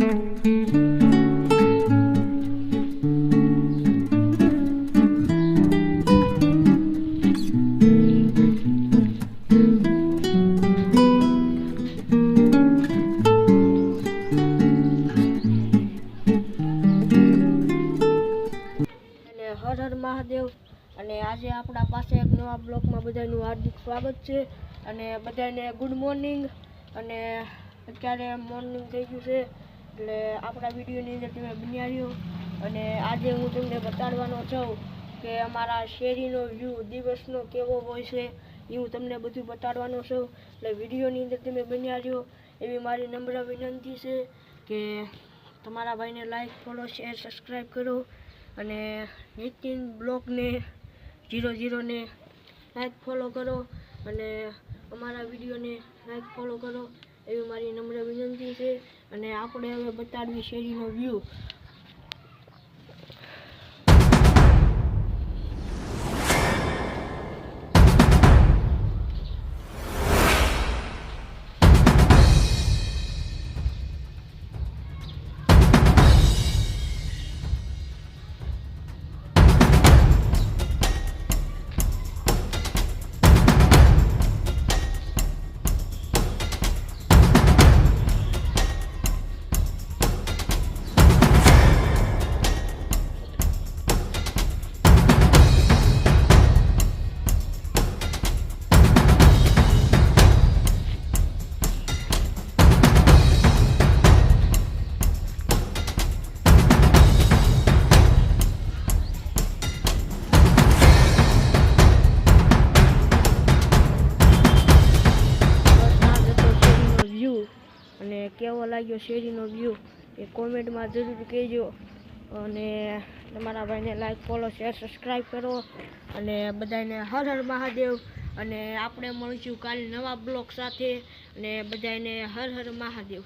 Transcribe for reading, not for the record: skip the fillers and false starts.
હર હર મહાદેવ। અને આજે આપણા પાસે એક નવા બ્લોગમાં બધાનું હાર્દિક સ્વાગત છે। અને બધાને ગુડ મોર્નિંગ। અને અત્યારે મોર્નિંગ થઈ ગયું છે એટલે આપણા વિડીયોની અંદર તમે બન્યા રહ્યો। અને આજે હું તમને બતાડવાનો છું કે અમારા શેરીનો વ્યૂ દિવસનો કેવો હોય છે, એ હું તમને બધું બતાડવાનો છું। એટલે વિડીયોની અંદર તમે બન્યા રહ્યો એવી મારી નમ્ર વિનંતી છે કે તમારા ભાઈને લાઈક ફોલો શેર સબસ્ક્રાઈબ કરો। અને નીતિન બ્લોગને 00 ને લાઈક ફોલો કરો અને અમારા વિડીયોને લાઈક ફોલો કરો એવી મારી નમ્ર વિનંતી છે। અને આપણે હવે બતાડવી શેરીનો વ્યૂ। અને કેવો લાગ્યો શેરીનો વ્યૂ એ કોમેન્ટમાં જરૂર કહેજો। અને તમારા ભાઈને લાઈક ફોલો શેર સબસ્ક્રાઈબ કરો અને બધાને હર હર મહાદેવ। અને આપણે મળીશું કાલે નવા બ્લોગ સાથે। અને બધાને હર હર મહાદેવ।